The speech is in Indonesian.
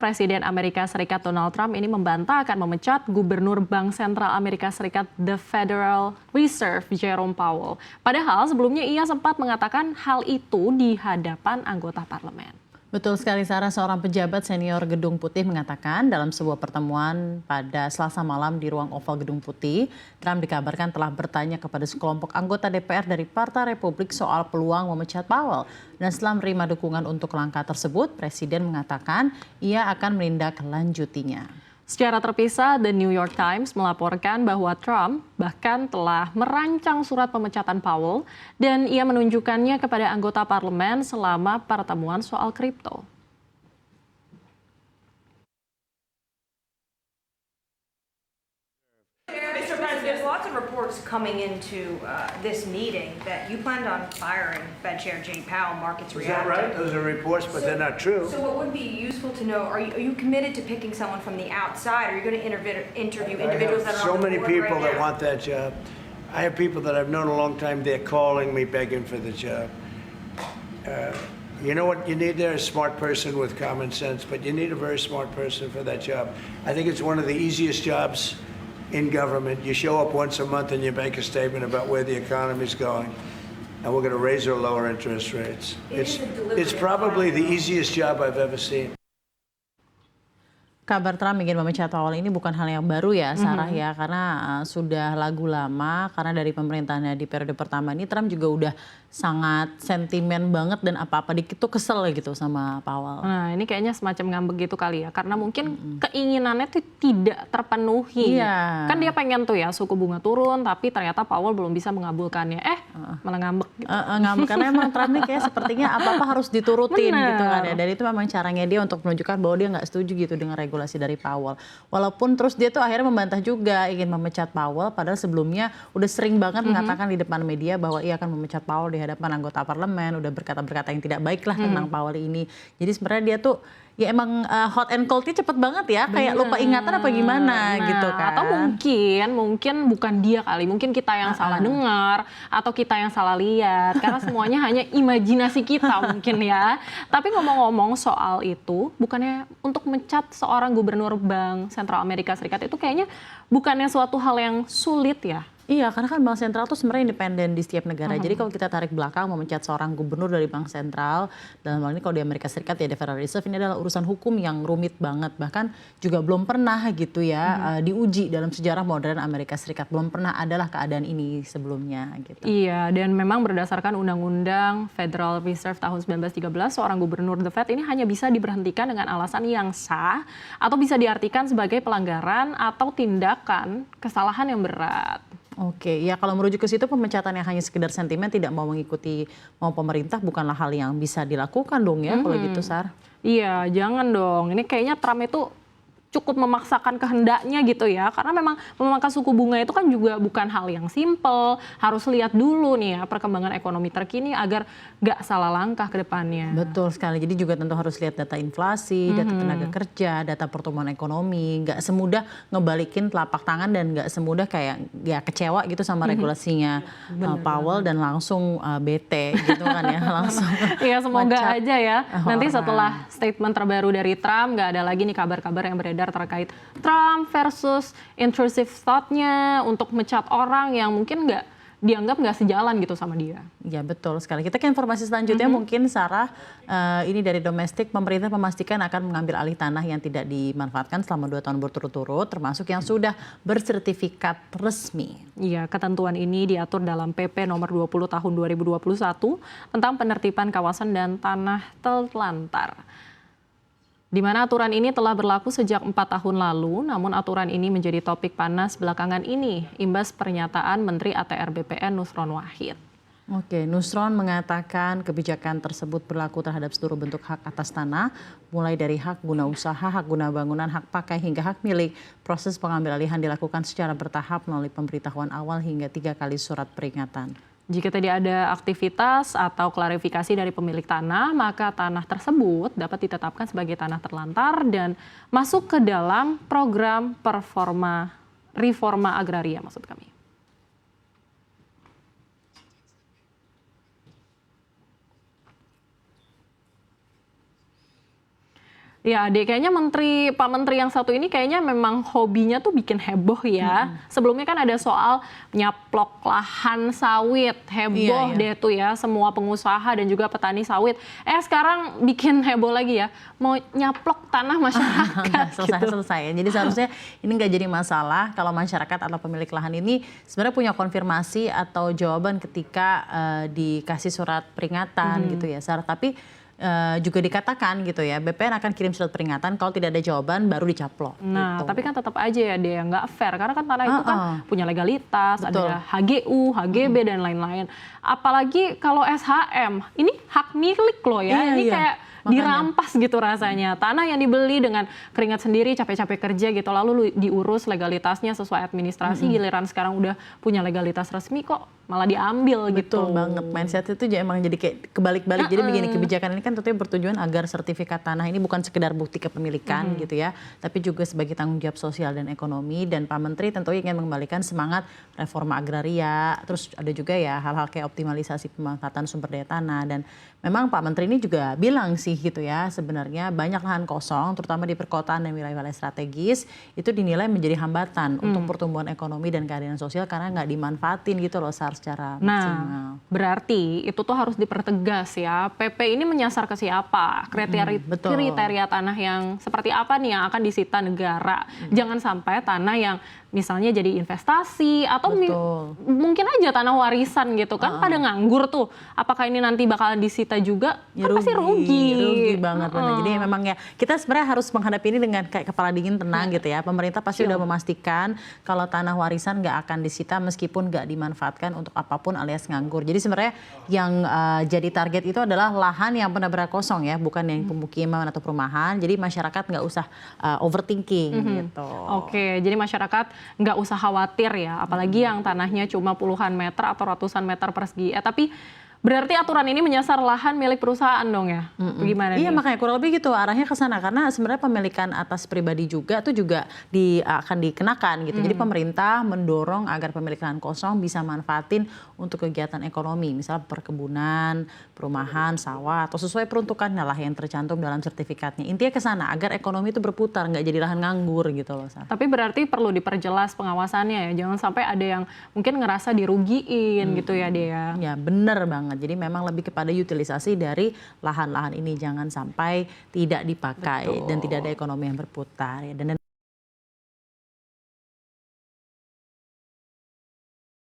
Presiden Amerika Serikat Donald Trump ini membantah akan memecat Gubernur Bank Sentral Amerika Serikat The Federal Reserve Jerome Powell. Padahal sebelumnya ia sempat mengatakan hal itu di hadapan anggota parlemen. Betul sekali Sarah, seorang pejabat senior Gedung Putih mengatakan dalam sebuah pertemuan pada Selasa malam di ruang oval Gedung Putih, Trump dikabarkan telah bertanya kepada sekelompok anggota DPR dari Partai Republik soal peluang memecat Powell. Dan setelah menerima dukungan untuk langkah tersebut, Presiden mengatakan ia akan menindaklanjutinya. Secara terpisah, The New York Times melaporkan bahwa Trump bahkan telah merancang surat pemecatan Powell dan ia menunjukkannya kepada anggota parlemen selama pertemuan soal kripto. Mr. President, there's lots of reports coming into this meeting that you planned on firing Fed Chair Jay Powell. Markets Is that reacted. right? Those are reports, but they're not true. So what would be useful to know, are you committed to picking someone from the outside? Are you going to interview individuals that are so on the many board people right that now? want that job. I have people that I've known a long time. They're calling me, begging for the job. You know what you need there? A smart person with common sense, but you need a very smart person for that job. I think it's one of the easiest jobs in government. You show up once a month and you make a statement about where the economy is going, and we're going to raise or lower interest rates. It's probably the easiest job I've ever seen. Kabar Trump ingin memecat Powell ini bukan hal yang baru ya Sarah ya, karena sudah lagu lama, karena dari pemerintahannya di periode pertama ini Trump juga udah sangat sentimen banget dan apa-apa dikit tuh kesel gitu sama Powell. Nah ini kayaknya semacam ngambek gitu kali ya, karena mungkin keinginannya tuh tidak terpenuhi. Iya. Kan dia pengen tuh ya suku bunga turun, tapi ternyata Powell belum bisa mengabulkannya. Malah ngambek gitu. Ngambek karena emang Trump nih kayak sepertinya apa-apa harus diturutin Bener. gitu kan ya. Dan itu memang caranya dia untuk menunjukkan bahwa dia nggak setuju gitu dengan regulasi dari Powell. Walaupun terus dia tuh akhirnya membantah juga ingin memecat Powell, padahal sebelumnya udah sering banget mengatakan di depan media bahwa ia akan memecat Powell di hadapan anggota parlemen, udah berkata-berkata yang tidak baik lah tentang Powell ini. Jadi sebenarnya dia tuh ya emang hot and cold-nya cepet banget ya, kayak lupa ingatan apa gimana gitu kan. Atau mungkin bukan dia kali, mungkin kita yang salah dengar atau kita yang salah lihat, karena semuanya hanya imajinasi kita mungkin ya. Tapi ngomong-ngomong soal itu, bukannya untuk mencat seorang gubernur Bank Sentral Amerika Serikat itu kayaknya bukannya suatu hal yang sulit ya? Iya, karena kan bank sentral tuh sebenarnya independen di setiap negara. Jadi kalau kita tarik belakang memecat seorang gubernur dari bank sentral, dalam hal ini kalau di Amerika Serikat ya The Federal Reserve, ini adalah urusan hukum yang rumit banget. Bahkan juga belum pernah gitu ya diuji dalam sejarah modern Amerika Serikat. Belum pernah adalah keadaan ini sebelumnya gitu. Iya, dan memang berdasarkan Undang-Undang Federal Reserve tahun 1913, seorang gubernur The Fed ini hanya bisa diberhentikan dengan alasan yang sah atau bisa diartikan sebagai pelanggaran atau tindakan kesalahan yang berat. Oke, ya kalau merujuk ke situ pemecatan yang hanya sekedar sentimen tidak mau mengikuti mau pemerintah bukanlah hal yang bisa dilakukan dong ya kalau gitu Sar. Iya, jangan dong. Ini kayaknya Trump itu cukup memaksakan kehendaknya gitu ya. Karena memang memangkas suku bunga itu kan juga bukan hal yang simpel. Harus lihat dulu nih ya perkembangan ekonomi terkini agar gak salah langkah ke depannya. Betul sekali. Jadi juga tentu harus lihat data inflasi, data tenaga kerja, data pertumbuhan ekonomi. Gak semudah ngebalikin telapak tangan dan gak semudah kayak ya kecewa gitu sama regulasinya Powell dan langsung bete gitu kan ya. Langsung Iya, semoga mecat aja ya. Nanti orang. setelah statement terbaru dari Trump, nggak ada lagi nih kabar-kabar yang beredar terkait Trump versus intrusive thought-nya untuk mecat orang yang mungkin dianggap nggak sejalan gitu sama dia. Ya betul sekali. Kita ke informasi selanjutnya mungkin Sarah, ini dari domestik, pemerintah memastikan akan mengambil alih tanah yang tidak dimanfaatkan selama 2 tahun berturut-turut, termasuk yang sudah bersertifikat resmi. Iya, ketentuan ini diatur dalam PP nomor 20 tahun 2021 tentang penertiban kawasan dan tanah terlantar. Di mana aturan ini telah berlaku sejak 4 tahun lalu, namun aturan ini menjadi topik panas belakangan ini, imbas pernyataan Menteri ATR BPN Nusron Wahid. Oke, Nusron mengatakan kebijakan tersebut berlaku terhadap seluruh bentuk hak atas tanah, mulai dari hak guna usaha, hak guna bangunan, hak pakai, hingga hak milik. Proses pengambil alihan dilakukan secara bertahap melalui pemberitahuan awal hingga 3 kali surat peringatan. Jika tidak ada aktivitas atau klarifikasi dari pemilik tanah, maka tanah tersebut dapat ditetapkan sebagai tanah terlantar dan masuk ke dalam program reforma agraria maksud kami. Ya, Dek, kayaknya Pak Menteri yang satu ini kayaknya memang hobinya tuh bikin heboh ya. Sebelumnya kan ada soal nyaplok lahan sawit, heboh Iya. deh tuh ya semua pengusaha dan juga petani sawit. Sekarang bikin heboh lagi ya, mau nyaplok tanah masyarakat gitu. Selesai. Jadi seharusnya ini nggak jadi masalah kalau masyarakat atau pemilik lahan ini sebenarnya punya konfirmasi atau jawaban ketika dikasih surat peringatan gitu ya. Tapi juga dikatakan gitu ya, BPN akan kirim surat peringatan kalau tidak ada jawaban baru dicaplok. Nah, gitu. tapi kan tetap aja ya dia nggak fair karena kan tanah itu kan punya legalitas, Betul. ada HGU, HGB dan lain-lain. Apalagi kalau SHM, ini hak milik loh ya. Iya, Ini iya. kayak Makanya. dirampas gitu rasanya. Tanah yang dibeli dengan keringat sendiri, capek-capek kerja gitu, lalu diurus legalitasnya sesuai administrasi, giliran sekarang udah punya legalitas resmi kok malah diambil gitu. Betul banget, mindset itu emang jadi kayak kebalik-balik. Jadi begini, kebijakan ini kan tentunya bertujuan agar sertifikat tanah ini bukan sekedar bukti kepemilikan gitu ya, tapi juga sebagai tanggung jawab sosial dan ekonomi. Dan Pak Menteri tentunya ingin mengembalikan semangat reforma agraria, terus ada juga ya hal-hal kayak optimalisasi pemanfaatan sumber daya tanah. Dan memang Pak Menteri ini juga bilang sih gitu ya, sebenarnya banyak lahan kosong, terutama di perkotaan dan wilayah-wilayah strategis, itu dinilai menjadi hambatan untuk pertumbuhan ekonomi dan keadilan sosial karena nggak dimanfaatin gitu loh secara maksimal. Nah, berarti itu tuh harus dipertegas ya. PP ini menyasar ke siapa? betul. Kriteria tanah yang seperti apa nih yang akan disita negara? Jangan sampai tanah yang misalnya jadi investasi atau mungkin aja tanah warisan gitu kan pada nganggur tuh. Apakah ini nanti bakalan disita juga? Ya, Kan pasti rugi. banget. Bener. Jadi memang ya kita sebenarnya harus menghadapi ini dengan kayak kepala dingin tenang gitu ya. Pemerintah pasti udah memastikan kalau tanah warisan nggak akan disita meskipun nggak dimanfaatkan untuk apapun alias nganggur. Jadi sebenarnya yang jadi target itu adalah lahan yang benar-benar kosong ya, bukan yang pemukiman atau perumahan. Jadi masyarakat nggak usah overthinking gitu. Oke, jadi masyarakat nggak usah khawatir ya, apalagi yang tanahnya cuma puluhan meter atau ratusan meter persegi. Tapi berarti aturan ini menyasar lahan milik perusahaan dong ya? Gimana Iya, nih? makanya kurang lebih gitu arahnya ke sana karena sebenarnya pemilikan atas pribadi juga tuh juga akan dikenakan gitu. Jadi pemerintah mendorong agar pemilik lahan kosong bisa manfaatin untuk kegiatan ekonomi, misal perkebunan, perumahan, sawah atau sesuai peruntukannya lah yang tercantum dalam sertifikatnya. Intinya ke sana agar ekonomi itu berputar, nggak jadi lahan nganggur gitu loh. Tapi berarti perlu diperjelas pengawasannya ya, jangan sampai ada yang mungkin ngerasa dirugiin gitu ya dia. Ya bener banget. Jadi memang lebih kepada utilisasi dari lahan-lahan ini, jangan sampai tidak dipakai dan tidak ada ekonomi yang berputar ya. Dan